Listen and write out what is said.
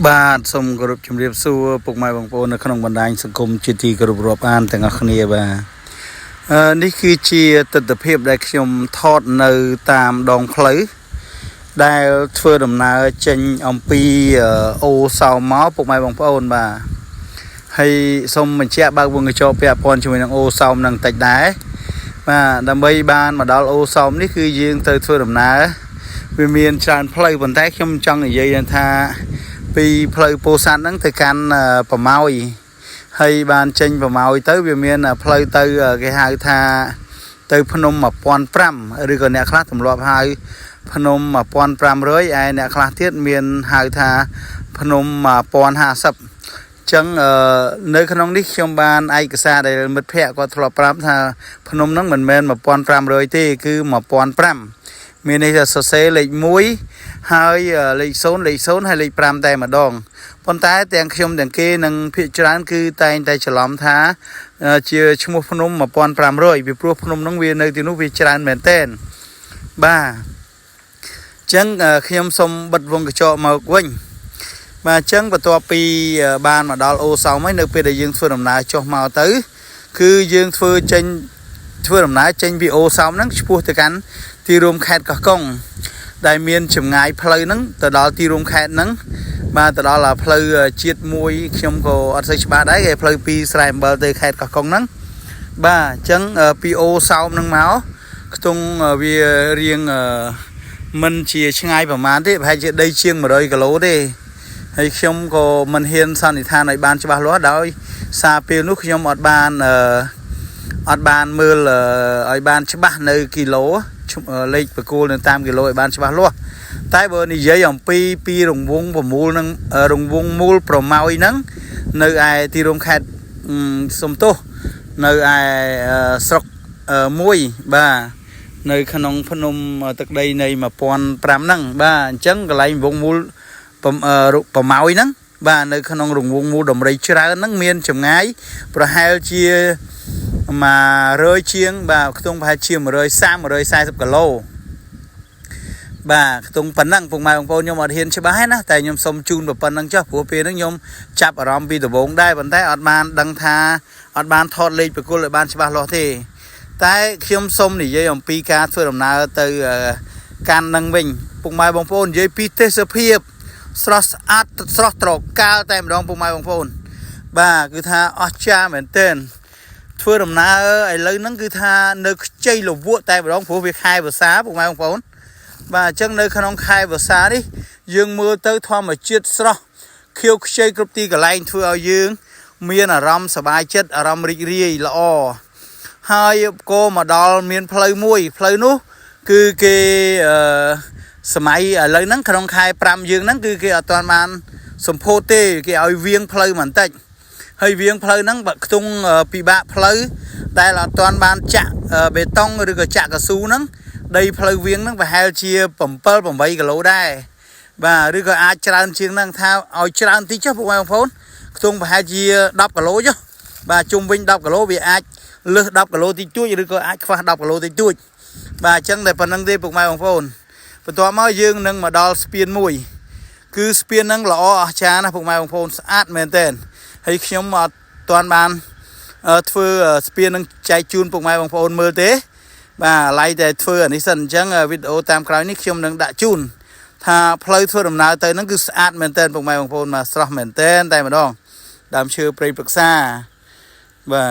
បាទសូមគោរពជំរាបសួរពុកម៉ែបងប្អូននៅក្នុងបណ្ដាញសង្គមជាទីគោរពរាប់អានទាំងអស់គ្នាបាទនេះគឺជាទស្សនវិជ្ជាដែលខ្ញុំថតនៅតាមដងផ្លូវដែលធ្វើដំណើរចេញអំពីអូសោមមកពុកម៉ែបងប្អូនបាទហើយសូមបញ្ជាក់បើកវងកញ្ចក់ពាក់ព័ន្ធជាមួយនឹងអូសោមនឹងតិចដែរបាទដើម្បីបានមកដល់អូសោមនេះគឺយើងទៅធ្វើដំណើរវាមានច្រើនផ្លូវប៉ុន្តែខ្ញុំចង់និយាយថាពីផ្លូវពោធិ៍សាត់ហ្នឹងទៅកាន់ប្រម៉ោយហើយបានចេញប្រម៉ោយទៅវាមានផ្លូវទៅគេហៅថាទៅភ្នំ1500ឬក៏អ្នកខ្លះទម្លាប់ហៅភ្នំ1500ឯអ្នកខ្លះទៀតមានហៅថាភ្នំ1050ចឹងនៅក្នុងនេះខ្ញុំបានឯកសារដែលមិត្តភ័ក្តិគាត់ធ្លាប់ប្រាប់ថាភ្នំហ្នឹងមិនមែន1500ទេគឺ1500មានន័យថាសរសេរលេខ1ហើយលេខ0លេខ0ហើយលេខ5តែម្ដងប៉ុន្តែទាំងខ្ញុំទាំងគេនឹងភាគច្រើនគឺតែងតែច្រឡំថាជាឈ្មោះភ្នំ1500ពីព្រោះភ្នំហ្នឹងវានៅទីនោះវាច្រើនមែនទែនបាទអញ្ចឹងខ្ញុំសូមបិទវងកញ្ចក់មកវិញបាទអញ្ចឹងបន្ទាប់ពីបានមកដល់អូសោមហើយនៅពេលដែលយើងធ្វើដំណើរចុះមកទៅគឺយើងធ្វើដំណើរចេញពីអូសោមហ្នឹងឆ្ពោះទៅកាន់ទីរួមខេត្តកោះកុងដែលមានចម្ងាយផ្លូវហ្នឹងទៅដល់ទីរួមខេត្តហ្នឹងបាទទៅដល់ផ្លូវជាតិមួយខ្ញុំក៏អត់សូវច្បាស់ដែរគេផ្លូវពីស្រែអំបិលទៅខេត្តកោះកុងហ្នឹងបាទអញ្ចឹងពីអូសោមហ្នឹងមកខ្ទង់វារៀងមិនជាឆ្ងាយប្រហែលទេប្រហែលជាដីជាង100គីឡូទេហើយខ្ញុំក៏មិនហ៊ានសន្និដ្ឋានឲ្យបានច្បាស់លាស់ដោយសារពេលនោះខ្ញុំអត់បានមើលឲ្យបានច្បាស់នៅគីឡូលេខបកគោលនៅតាមគីឡូឲ្យបានច្បាស់លាស់តែបើនិយាយអំពីរង្វង់ប្រមូលនឹងរង្វង់មូលប្រម៉ោយហ្នឹងនៅឯទីរួមខេត្តសំទោសនៅឯស្រុកមួយបាទនៅក្នុងភ្នំទឹកដីនៃ1500ហ្នឹងបាទអញ្ចឹងកន្លែងរង្វង់មូលប្រម៉ោយហ្នឹងបាទនៅក្នុងរង្វង់មូលដំរីច្រើនហ្នឹងមានចម្ងាយប្រហែលជា100ជាងបាទខ្ទង់ប្រហែលជា140គីឡូបាទខ្ទង់ប៉ុណ្ណឹងពុកម៉ែបងប្អូនខ្ញុំអត់ហ៊ានច្បាស់ទេណាតែខ្ញុំសុំជូនប៉ុណ្ណឹងចុះព្រោះពេលហ្នឹងខ្ញុំចាប់អារម្មណ៍ពីដំបូងដែរប៉ុន្តែអត់បានដឹងថាអត់បានថតលេខបកគលឲ្យបានច្បាស់លាស់ទេតែខ្ញុំសុំនិយាយអំពីការធ្វើដំណើរទៅកាន់នឹងវិញពុកម៉ែបងប្អូននិយាយពីទេសភាពស្រស់ស្អាតស្រស់ត្រកាលតែម្ដងពុកម៉ែបងប្អូនបាទគឺថាអស្ចារ្យមែនទែនធ្វើដំណើរឥឡូវហ្នឹងគឺថានៅខ្ចីលវក់តែម្ដងព្រោះវាខែវស្សាពុកម៉ែបងប្អូនបាទអញ្ចឹងនៅក្នុងខែវស្សានេះយើងមើលទៅធម្មជាតិស្រស់ខៀវខ្ចីគ្រប់ទីកន្លែងធ្វើឲ្យយើងមានអារម្មណ៍សប្បាយចិត្តអារម្មណ៍រីករាយល្អហើយក៏មកដល់មានផ្លូវមួយផ្លូវនោះគឺគេសម័យឥឡូវហ្នឹងក្នុងខែ5យើងហ្នឹងគឺគេអត់ទាន់បានសម្ពោធទេគេឲ្យវៀងផ្លូវបន្តិចហើយវៀងផ្លូវហ្នឹងបើខ្ទង់ពិបាកផ្លូវដែលអត់ទាន់បានចាក់បេតុងឬក៏ចាក់កស៊ូហ្នឹងដីផ្លូវវៀងហ្នឹងប្រហែលជា7 8គីឡូដែរបាទឬក៏អាចច្រើនជាងហ្នឹងថាឲ្យច្រើនតិចចុះពុកម៉ែបងប្អូនខ្ទង់ប្រហែលជា10គីឡូចុះបាទជុំវិញ10គីឡូវាអាចលើស10គីឡូតិចតួចឬក៏អាចខ្វះ10គីឡូតិចតួចបាទអញ្ចឹងតែប៉ុណ្្នឹងទេពុកម៉ែបងប្អូនបន្ទាប់មកយើងនឹងមកដល់ស្ពានមួយគឺស្ពានហ្នឹងល្អអស្ចារ្យណាស់ពុកម៉ែបងប្អូនស្អាតមែនទែនហើយខ្ញុំអត់ទាន់បានធ្វើស្ពាននឹងចែកជូនពុកម៉ែបងប្អូនមើលទេបាទឡៃតែធ្វើអានេះសិនអញ្ចឹងវីដេអូតាមក្រោយនេះខ្ញុំនឹងដាក់ជូនថាផ្លូវធ្វើដំណើរទៅហ្នឹងគឺស្អាតមែនទែនពុកម៉ែបងប្អូនមកស្រស់មែនទែនតែម្ដងដើមឈើព្រៃព្រឹក្សាបាទ